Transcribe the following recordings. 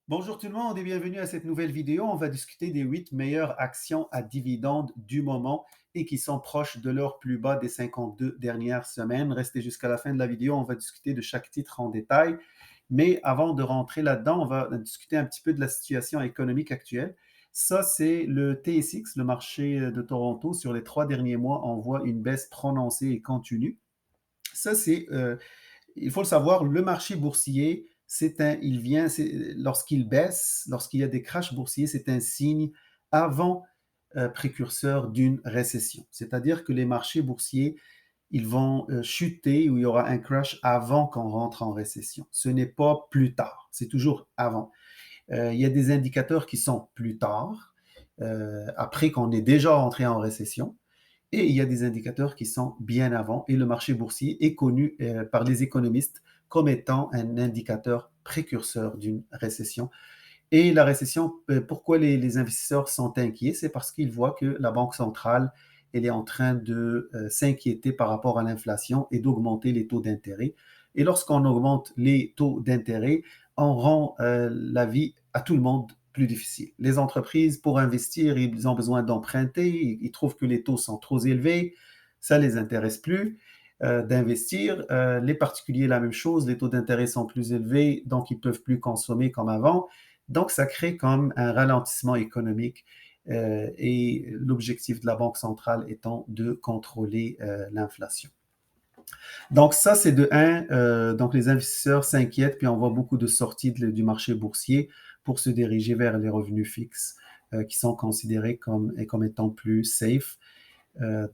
Bonjour tout le monde et bienvenue à cette nouvelle vidéo. On va discuter des 8 meilleures actions à dividendes du moment et qui sont proches de leur plus bas des 52 dernières semaines. Restez jusqu'à la fin de la vidéo, on va discuter de chaque titre en détail. Mais avant de rentrer là-dedans, on va discuter un petit peu de la situation économique actuelle. Ça, c'est le TSX, le marché de Toronto. Sur les 3 derniers mois, on voit une baisse prononcée et continue. Ça, il faut le savoir, le marché boursier, lorsqu'il baisse, lorsqu'il y a des crashs boursiers, c'est un signe avant précurseur d'une récession. C'est-à-dire que les marchés boursiers, ils vont chuter ou il y aura un crash avant qu'on rentre en récession. Ce n'est pas plus tard, c'est toujours avant. Il y a des indicateurs qui sont plus tard, après qu'on est déjà entré en récession. Et il y a des indicateurs qui sont bien avant. Et le marché boursier est connu par les économistes comme étant un indicateur précurseur d'une récession. Et la récession, pourquoi les investisseurs sont inquiets? C'est parce qu'ils voient que la Banque centrale, elle est en train de s'inquiéter par rapport à l'inflation et d'augmenter les taux d'intérêt. Et lorsqu'on augmente les taux d'intérêt, on rend la vie à tout le monde plus difficile. Les entreprises, pour investir, ils ont besoin d'emprunter, ils trouvent que les taux sont trop élevés, ça ne les intéresse plus d'investir. Les particuliers, la même chose, les taux d'intérêt sont plus élevés, donc ils ne peuvent plus consommer comme avant. Donc, ça crée comme un ralentissement économique et l'objectif de la Banque centrale étant de contrôler l'inflation. Donc, ça, c'est de un. Donc, les investisseurs s'inquiètent, puis on voit beaucoup de sorties du marché boursier pour se diriger vers les revenus fixes qui sont considérés comme étant plus safe.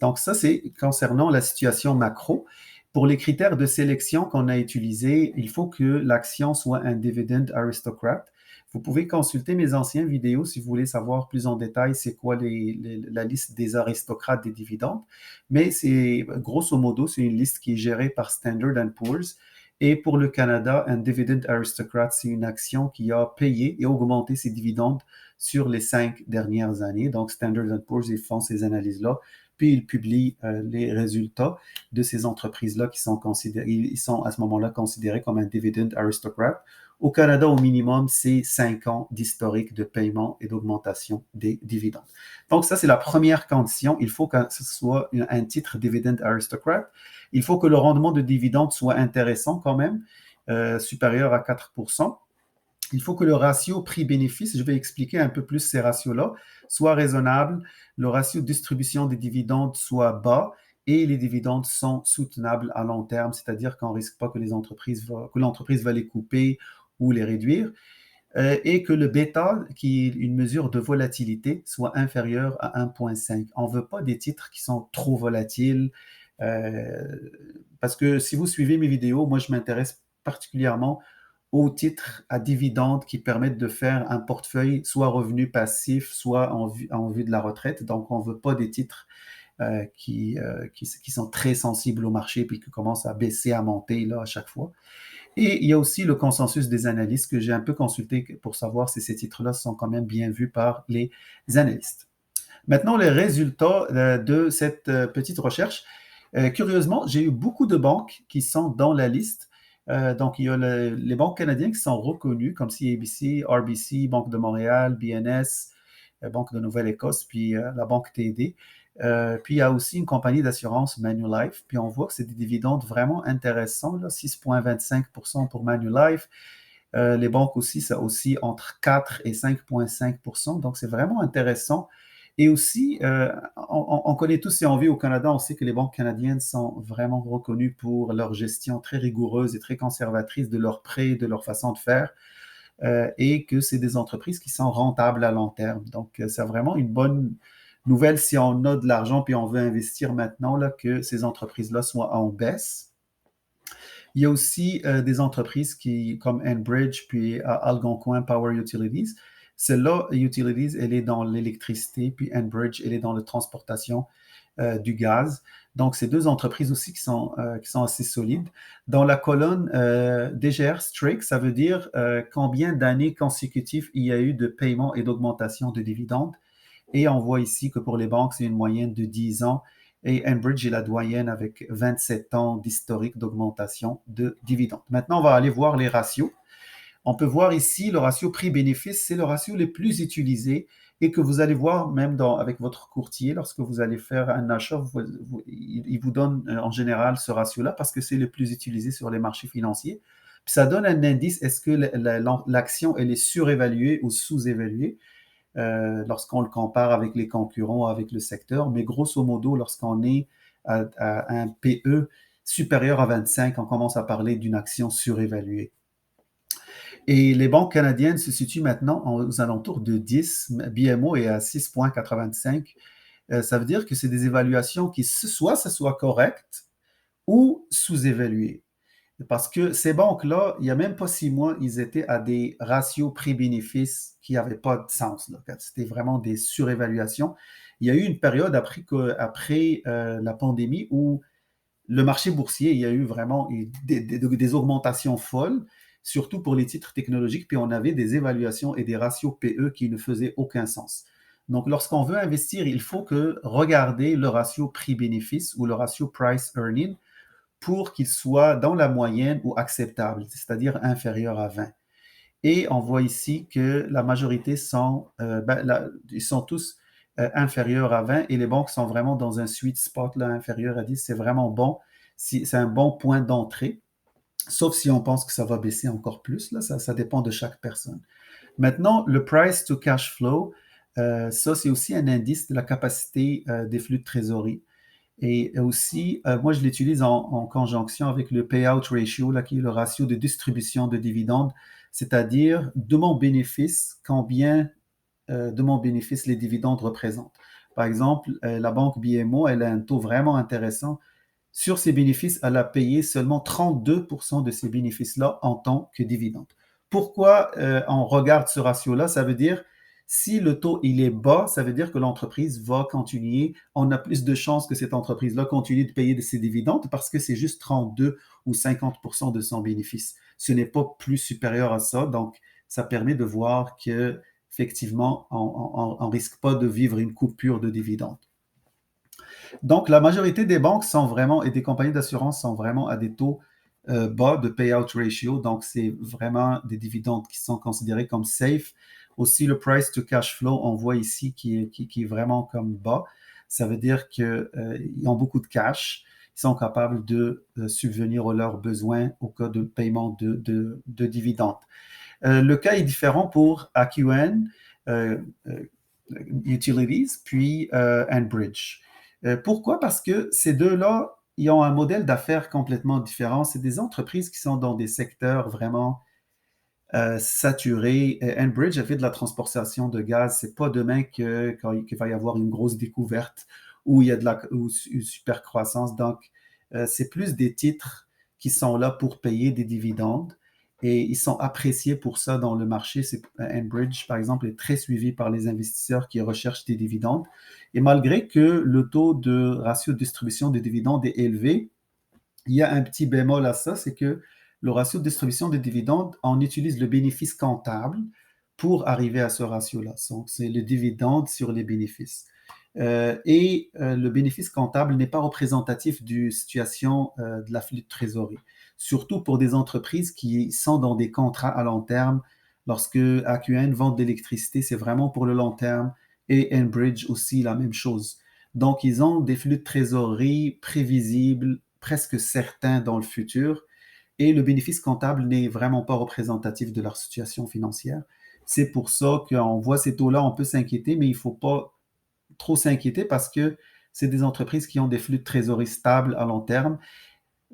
Donc, ça, c'est concernant la situation macro. Pour les critères de sélection qu'on a utilisés, il faut que l'action soit un dividend aristocrat. Vous pouvez consulter mes anciennes vidéos si vous voulez savoir plus en détail c'est quoi la liste des aristocrates des dividendes. Mais c'est grosso modo, c'est une liste qui est gérée par Standard Poor's. Et pour le Canada, un dividend aristocrat, c'est une action qui a payé et augmenté ses dividendes sur les 5 dernières années. Donc, Standard Poor's, ils font ces analyses-là, puis ils publient les résultats de ces entreprises-là qui sont ils sont à ce moment-là considérés comme un dividend aristocrat. Au Canada, au minimum, c'est 5 ans d'historique de paiement et d'augmentation des dividendes. Donc, ça, c'est la première condition. Il faut que ce soit un titre dividend aristocrat. Il faut que le rendement de dividendes soit intéressant quand même, supérieur à 4%. Il faut que le ratio prix-bénéfice, je vais expliquer un peu plus ces ratios-là, soit raisonnable, le ratio de distribution des dividendes soit bas et les dividendes sont soutenables à long terme, c'est-à-dire qu'on ne risque pas que l'entreprise va les couper ou les réduire, et que le bêta, qui est une mesure de volatilité, soit inférieur à 1,5. On ne veut pas des titres qui sont trop volatiles, euh, parce que si vous suivez mes vidéos, moi je m'intéresse particulièrement aux titres à dividendes qui permettent de faire un portefeuille soit revenu passif, soit en vue de la retraite. Donc, on ne veut pas des titres qui sont très sensibles au marché puis qui commencent à baisser, à monter là, à chaque fois. Et il y a aussi le consensus des analystes que j'ai un peu consulté pour savoir si ces titres-là sont quand même bien vus par les analystes. Maintenant, les résultats de cette petite recherche. Curieusement, j'ai eu beaucoup de banques qui sont dans la liste. Donc, il y a les banques canadiennes qui sont reconnues comme CIBC, RBC, Banque de Montréal, BNS, Banque de Nouvelle-Écosse, puis la Banque TD. Puis il y a aussi une compagnie d'assurance Manulife. Puis on voit que c'est des dividendes vraiment intéressants, là, 6,25% pour Manulife. Les banques aussi, ça aussi entre 4 et 5,5%. Donc c'est vraiment intéressant. Et aussi, on connaît tous, si on vit au Canada, on sait que les banques canadiennes sont vraiment reconnues pour leur gestion très rigoureuse et très conservatrice de leurs prêts, de leur façon de faire, et que c'est des entreprises qui sont rentables à long terme. Donc, c'est vraiment une bonne nouvelle si on a de l'argent puis on veut investir maintenant, là, que ces entreprises-là soient en baisse. Il y a aussi des entreprises comme Enbridge puis Algonquin Power Utilities. Celle-là, Utilities, elle est dans l'électricité, puis Enbridge, elle est dans la transportation du gaz. Donc, c'est deux entreprises aussi qui sont assez solides. Dans la colonne DGR Strict, ça veut dire combien d'années consécutives il y a eu de paiement et d'augmentation de dividendes. Et on voit ici que pour les banques, c'est une moyenne de 10 ans. Et Enbridge est la doyenne avec 27 ans d'historique d'augmentation de dividendes. Maintenant, on va aller voir les ratios. On peut voir ici le ratio prix-bénéfice, c'est le ratio le plus utilisé et que vous allez voir même avec votre courtier lorsque vous allez faire un achat, il vous donne en général ce ratio-là parce que c'est le plus utilisé sur les marchés financiers. Puis ça donne un indice, est-ce que l'action elle est surévaluée ou sous-évaluée lorsqu'on le compare avec les concurrents, avec le secteur. Mais grosso modo, lorsqu'on est à un PE supérieur à 25, on commence à parler d'une action surévaluée. Et les banques canadiennes se situent maintenant aux alentours de 10. BMO est à 6,85. Ça veut dire que c'est des évaluations qui soit ça soit correct ou sous-évaluées. Parce que ces banques-là, il n'y a même pas 6 mois, ils étaient à des ratios prix-bénéfices qui n'avaient pas de sens. C'était vraiment des surévaluations. Il y a eu une période après la pandémie où le marché boursier, il y a eu vraiment des augmentations folles, surtout pour les titres technologiques, puis on avait des évaluations et des ratios PE qui ne faisaient aucun sens. Donc, lorsqu'on veut investir, il faut que regarder le ratio prix-bénéfice ou le ratio price-earning pour qu'il soit dans la moyenne ou acceptable, c'est-à-dire inférieur à 20. Et on voit ici que la majorité ils sont tous inférieurs à 20 et les banques sont vraiment dans un sweet spot là, inférieur à 10. C'est vraiment bon. C'est un bon point d'entrée, sauf si on pense que ça va baisser encore plus. Là, ça dépend de chaque personne. Maintenant, le price to cash flow, ça, c'est aussi un indice de la capacité des flux de trésorerie. Et aussi, moi, je l'utilise en conjonction avec le payout ratio, là, qui est le ratio de distribution de dividendes, c'est-à-dire de mon bénéfice, combien de mon bénéfice les dividendes représentent. Par exemple, la banque BMO, elle a un taux vraiment intéressant. Sur ses bénéfices, elle a payé seulement 32% de ses bénéfices-là en tant que dividendes. Pourquoi on regarde ce ratio-là? Ça veut dire si le taux il est bas, ça veut dire que l'entreprise va continuer. On a plus de chances que cette entreprise-là continue de payer de ses dividendes parce que c'est juste 32 ou 50% de son bénéfice. Ce n'est pas plus supérieur à ça. Donc, ça permet de voir que effectivement, on ne risque pas de vivre une coupure de dividendes. Donc, la majorité des banques sont vraiment, et des compagnies d'assurance sont vraiment à des taux bas de payout ratio. Donc, c'est vraiment des dividendes qui sont considérés comme safe. Aussi, le price to cash flow, on voit ici qui est vraiment comme bas. Ça veut dire qu'ils ont beaucoup de cash. Ils sont capables de subvenir à leurs besoins au cas de paiement de dividendes. Le cas est différent pour AQN, Utilities, puis Enbridge. Pourquoi? Parce que ces deux-là, ils ont un modèle d'affaires complètement différent. C'est des entreprises qui sont dans des secteurs vraiment saturés. Enbridge a fait de la transportation de gaz. C'est pas demain qu'il va y avoir une grosse découverte où il y a une super croissance. Donc, c'est plus des titres qui sont là pour payer des dividendes et ils sont appréciés pour ça dans le marché. Enbridge, par exemple, est très suivi par les investisseurs qui recherchent des dividendes. Et malgré que le taux de ratio de distribution des dividendes est élevé, il y a un petit bémol à ça, c'est que le ratio de distribution des dividendes, on utilise le bénéfice comptable pour arriver à ce ratio-là. Donc, c'est le dividende sur les bénéfices. Le bénéfice comptable n'est pas représentatif du situation de l'afflux de trésorerie, surtout pour des entreprises qui sont dans des contrats à long terme. Lorsque AQN vend de l'électricité, c'est vraiment pour le long terme et Enbridge aussi la même chose. Donc, ils ont des flux de trésorerie prévisibles, presque certains dans le futur, et le bénéfice comptable n'est vraiment pas représentatif de leur situation financière. C'est pour ça qu'on voit ces taux-là, on peut s'inquiéter, mais il ne faut pas trop s'inquiéter parce que c'est des entreprises qui ont des flux de trésorerie stables à long terme.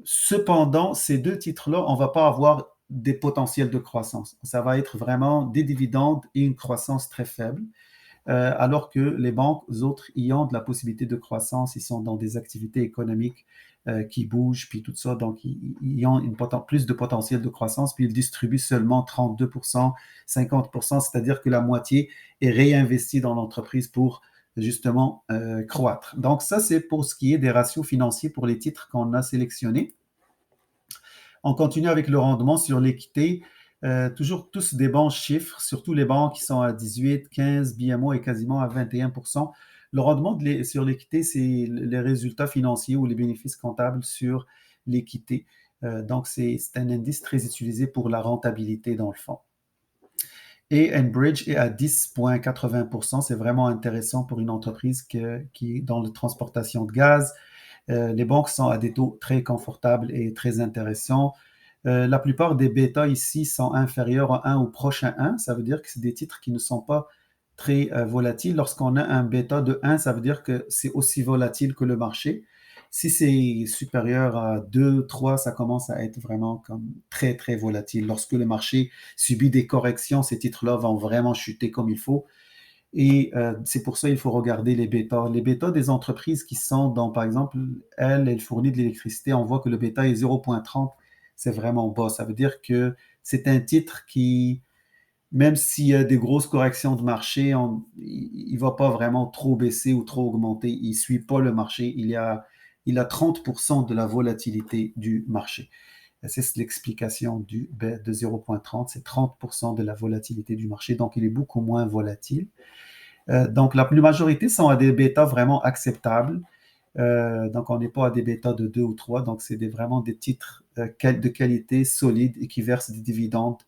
Cependant, ces deux titres-là, on ne va pas avoir des potentiels de croissance. Ça va être vraiment des dividendes et une croissance très faible, alors que les banques autres y ont de la possibilité de croissance. Ils sont dans des activités économiques qui bougent, puis tout ça. Donc, ils ont plus de potentiel de croissance, puis ils distribuent seulement 32%, 50%, c'est-à-dire que la moitié est réinvestie dans l'entreprise pour justement croître. Donc ça, c'est pour ce qui est des ratios financiers pour les titres qu'on a sélectionnés. On continue avec le rendement sur l'équité. Toujours tous des bons chiffres, surtout les banques qui sont à 18, 15, BMO est quasiment à 21%. Le rendement sur l'équité, c'est les résultats financiers ou les bénéfices comptables sur l'équité. Donc, c'est un indice très utilisé pour la rentabilité dans le fond. Et Enbridge est à 10,80%. C'est vraiment intéressant pour une entreprise qui est dans la transportation de gaz. Les banques sont à des taux très confortables et très intéressants. La plupart des bêtas ici sont inférieurs à 1 ou proche à 1. Ça veut dire que c'est des titres qui ne sont pas très volatiles. Lorsqu'on a un bêta de 1, ça veut dire que c'est aussi volatile que le marché. Si c'est supérieur à 2, 3, ça commence à être vraiment comme très, très volatile. Lorsque le marché subit des corrections, ces titres-là vont vraiment chuter comme il faut. Et c'est pour ça qu'il faut regarder les bêtas. Les bêtas des entreprises qui sont dans, par exemple, elle fournit de l'électricité, on voit que le bêta est 0,30. C'est vraiment bas. Ça veut dire que c'est un titre qui, même s'il y a des grosses corrections de marché, il ne va pas vraiment trop baisser ou trop augmenter. Il ne suit pas le marché. Il a 30% de la volatilité du marché. C'est l'explication de 0,30. C'est 30% de la volatilité du marché. Donc, il est beaucoup moins volatile. Donc, la majorité sont à des bêtas vraiment acceptables. Donc, on n'est pas à des bêtas de 2 ou 3. Donc, c'est vraiment des titres de qualité solide et qui versent des dividendes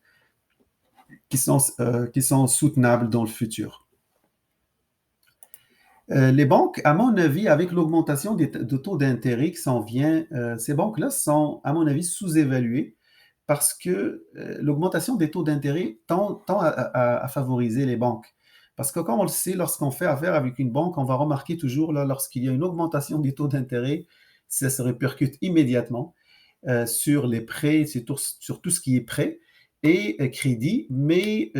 qui sont soutenables dans le futur. Les banques, à mon avis, avec l'augmentation de taux d'intérêt qui s'en vient, ces banques-là sont, à mon avis, sous-évaluées parce que l'augmentation des taux d'intérêt tend à favoriser les banques. Parce que comme on le sait, lorsqu'on fait affaire avec une banque, on va remarquer toujours, là, lorsqu'il y a une augmentation des taux d'intérêt, ça se répercute immédiatement sur les prêts, sur tout ce qui est prêt et crédit, mais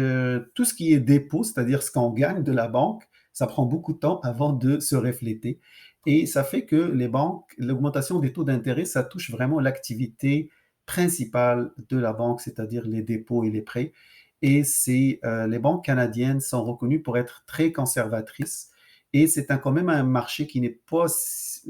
tout ce qui est dépôt, c'est-à-dire ce qu'on gagne de la banque, ça prend beaucoup de temps avant de se refléter. Et ça fait que les banques, l'augmentation des taux d'intérêt, ça touche vraiment l'activité principale de la banque, c'est-à-dire les dépôts et les prêts. Et les banques canadiennes sont reconnues pour être très conservatrices. Et c'est quand même un marché qui n'est pas,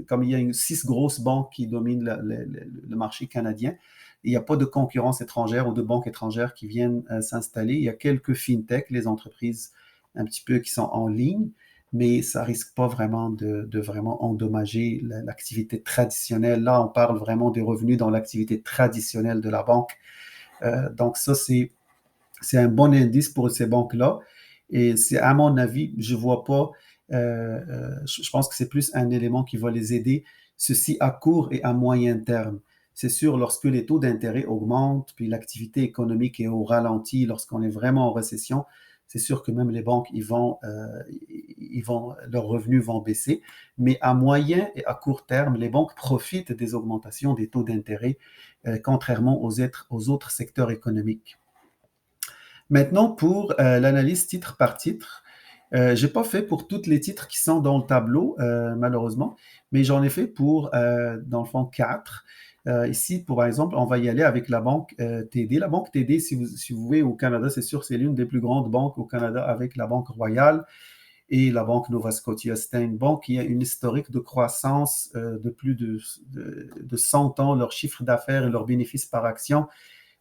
comme il y a 6 grosses banques qui dominent le marché canadien, il n'y a pas de concurrence étrangère ou de banques étrangères qui viennent s'installer. Il y a quelques fintech, les entreprises un petit peu qui sont en ligne, mais ça risque pas vraiment de vraiment endommager l'activité traditionnelle. Là, on parle vraiment des revenus dans l'activité traditionnelle de la banque. Donc ça, c'est un bon indice pour ces banques-là. Et c'est, à mon avis, je vois pas, je pense que c'est plus un élément qui va les aider, ceci à court et à moyen terme. C'est sûr, lorsque les taux d'intérêt augmentent, puis l'activité économique est au ralenti, lorsqu'on est vraiment en récession, c'est sûr que même les banques, leurs revenus vont baisser. Mais à moyen et à court terme, les banques profitent des augmentations des taux d'intérêt, contrairement aux autres secteurs économiques. Maintenant, pour l'analyse titre par titre, je n'ai pas fait pour tous les titres qui sont dans le tableau, malheureusement, mais j'en ai fait pour, dans le fond, 4. Ici, par exemple, on va y aller avec la banque TD. La banque TD, si vous voulez, au Canada, c'est sûr, c'est l'une des plus grandes banques au Canada avec la Banque Royale et la Banque Nova Scotia. C'est une banque qui a une historique de croissance de plus de 100 ans. Leur chiffre d'affaires et leurs bénéfices par action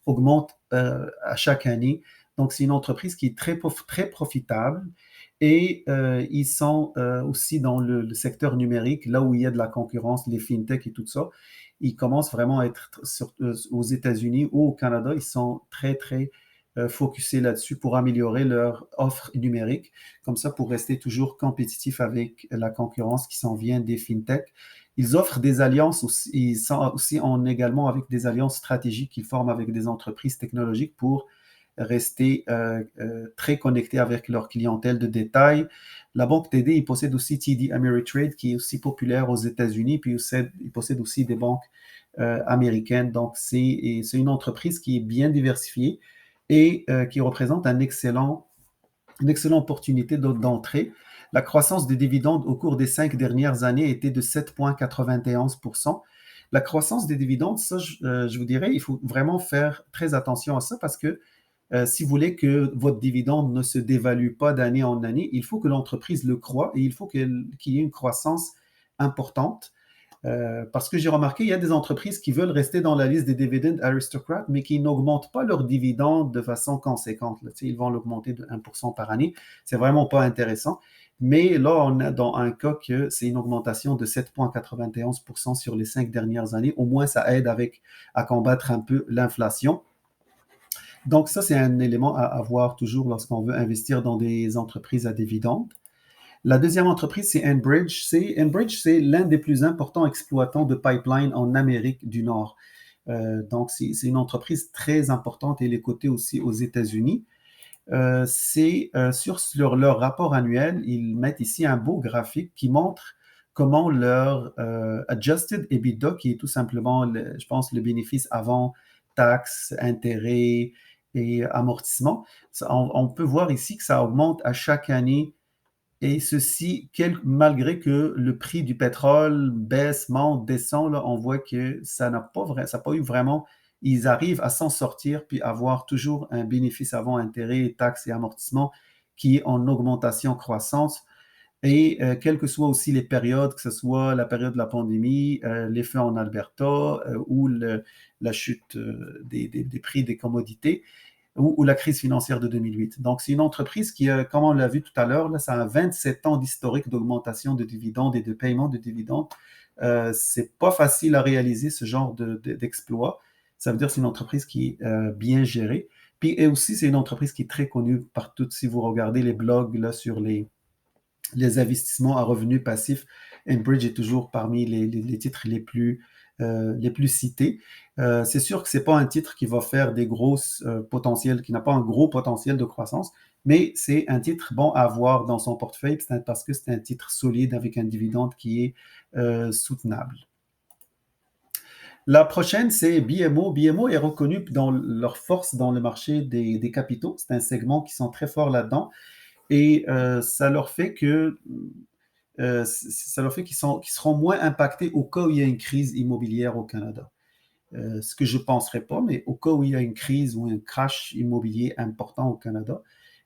augmentent à chaque année. Donc, c'est une entreprise qui est très, très profitable et ils sont aussi dans le secteur numérique, là où il y a de la concurrence, les fintech et tout ça. Ils commencent vraiment à être aux États-Unis ou au Canada, ils sont très, très focusés là-dessus pour améliorer leur offre numérique, comme ça pour rester toujours compétitifs avec la concurrence qui s'en vient des fintech. Ils offrent des alliances aussi, ils sont aussi également avec des alliances stratégiques qu'ils forment avec des entreprises technologiques pour rester très connectés avec leur clientèle de détail. La banque TD, il possède aussi TD Ameritrade, qui est aussi populaire aux États-Unis, puis il possède aussi des banques américaines. Donc, c'est une entreprise qui est bien diversifiée et qui représente une excellente opportunité d'entrée. La croissance des dividendes au cours des 5 dernières années était de 7,91%. La croissance des dividendes, ça, je vous dirais, il faut vraiment faire très attention à ça parce que si vous voulez que votre dividende ne se dévalue pas d'année en année, il faut que l'entreprise le croie et il faut qu'il y ait une croissance importante. Parce que j'ai remarqué, il y a des entreprises qui veulent rester dans la liste des dividend aristocrats, mais qui n'augmentent pas leurs dividendes de façon conséquente. Là. Tu sais, ils vont l'augmenter de 1% par année. C'est vraiment pas intéressant. Mais là, on a dans un cas que c'est une augmentation de 7,91% sur les 5 dernières années. Au moins, ça aide à combattre un peu l'inflation. Donc, ça, c'est un élément à avoir toujours lorsqu'on veut investir dans des entreprises à dividendes. La deuxième entreprise, c'est Enbridge. Enbridge, c'est l'un des plus importants exploitants de pipeline en Amérique du Nord. Donc, c'est une entreprise très importante et elle est cotée aussi aux États-Unis. Sur leur rapport annuel, ils mettent ici un beau graphique qui montre comment leur adjusted EBITDA, qui est tout simplement, je pense, le bénéfice avant taxes, intérêts et amortissements, on peut voir ici que ça augmente à chaque année et ceci, malgré que le prix du pétrole baisse, monte, descend, là, on voit que ça n'a pas eu vraiment. Ils arrivent à s'en sortir puis avoir toujours un bénéfice avant intérêt, taxes et amortissements qui est en augmentation croissance. Et quelles que soient aussi les périodes, que ce soit la période de la pandémie, les feux en Alberta ou la chute des prix des commodités, ou la crise financière de 2008. Donc, c'est une entreprise qui, comme on l'a vu tout à l'heure, là, ça a 27 ans d'historique d'augmentation de dividendes et de paiement de dividendes. C'est pas facile à réaliser ce genre d'exploit. Ça veut dire que c'est une entreprise qui est bien gérée. Puis, et aussi, c'est une entreprise qui est très connue par toutes. Si vous regardez les blogs là, sur les investissements à revenus passifs, Enbridge est toujours parmi les titres les plus cités. C'est sûr que ce n'est pas un titre qui va faire des grosses potentiels, qui n'a pas un gros potentiel de croissance, mais c'est un titre bon à avoir dans son portefeuille parce que c'est un titre solide avec un dividende qui est soutenable. La prochaine, c'est BMO. BMO est reconnu dans leur force dans le marché des capitaux. C'est un segment qui sont très forts là-dedans. Et ça leur fait qu'ils seront moins impactés au cas où il y a une crise immobilière au Canada. Ce que je ne penserais pas, mais au cas où il y a une crise ou un crash immobilier important au Canada,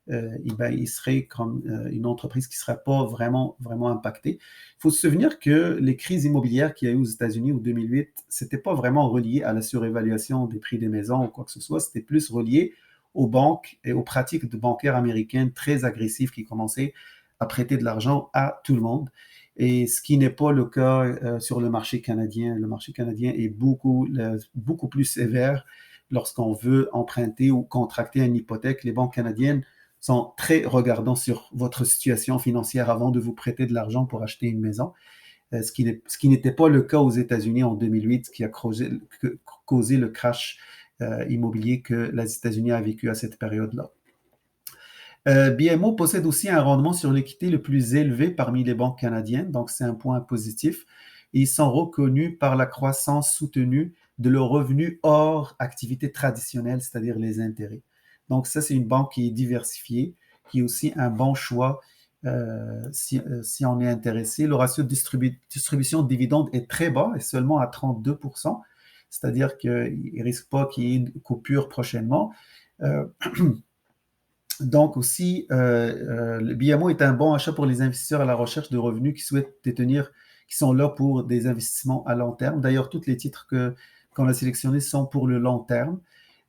il serait comme une entreprise qui ne serait pas vraiment, vraiment impactée. Il faut se souvenir que les crises immobilières qu'il y a eu aux États-Unis en 2008, ce n'était pas vraiment relié à la surévaluation des prix des maisons ou quoi que ce soit, c'était plus relié aux banques et aux pratiques de bancaires américaines très agressives qui commençaient à prêter de l'argent à tout le monde. Et ce qui n'est pas le cas sur le marché canadien. Le marché canadien est beaucoup plus sévère lorsqu'on veut emprunter ou contracter une hypothèque. Les banques canadiennes sont très regardants sur votre situation financière avant de vous prêter de l'argent pour acheter une maison, ce qui n'était pas le cas aux États-Unis en 2008, ce qui a causé le crash immobilier que les États-Unis a vécu à cette période-là. BMO possède aussi un rendement sur l'équité le plus élevé parmi les banques canadiennes, donc c'est un point positif. Ils sont reconnus par la croissance soutenue de leurs revenus hors activités traditionnelles, c'est-à-dire les intérêts. Donc ça, c'est une banque qui est diversifiée, qui est aussi un bon choix si on est intéressé. Le ratio de distribution de dividendes est très bas, et seulement à 32%, c'est-à-dire qu'il ne risque pas qu'il y ait une coupure prochainement. Donc aussi, le BMO est un bon achat pour les investisseurs à la recherche de revenus qui souhaitent détenir, qui sont là pour des investissements à long terme. D'ailleurs, tous les titres qu'on a sélectionnés sont pour le long terme.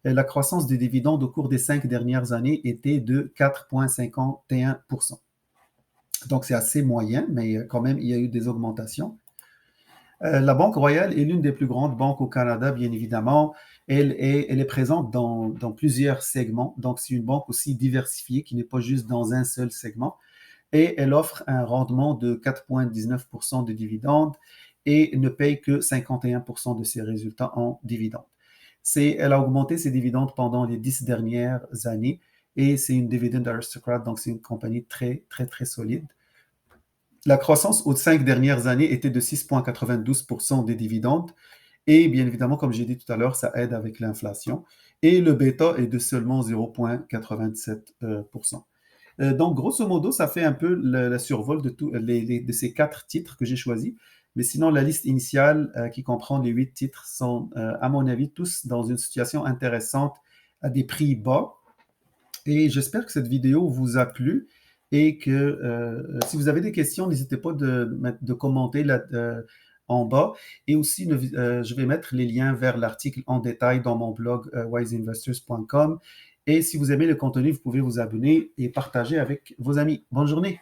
Et la croissance des dividendes au cours des 5 dernières années était de 4,51%. Donc, c'est assez moyen, mais quand même, il y a eu des augmentations. La Banque Royale est l'une des plus grandes banques au Canada, bien évidemment. Elle est présente dans plusieurs segments. Donc, c'est une banque aussi diversifiée qui n'est pas juste dans un seul segment. Et elle offre un rendement de 4,19% de dividendes et ne paye que 51% de ses résultats en dividendes. Elle a augmenté ses dividendes pendant les 10 dernières années et c'est une dividend aristocrat, donc c'est une compagnie très, très, très solide. La croissance aux 5 dernières années était de 6,92% des dividendes. Et bien évidemment, comme j'ai dit tout à l'heure, ça aide avec l'inflation. Et le bêta est de seulement 0,87%. Donc, grosso modo, ça fait un peu le survol de ces 4 titres que j'ai choisis. Mais sinon, la liste initiale qui comprend les 8 titres sont, à mon avis, tous dans une situation intéressante à des prix bas. Et j'espère que cette vidéo vous a plu et que si vous avez des questions, n'hésitez pas de commenter en bas. Et aussi, je vais mettre les liens vers l'article en détail dans mon blog wiseinvestors.com. Et si vous aimez le contenu, vous pouvez vous abonner et partager avec vos amis. Bonne journée.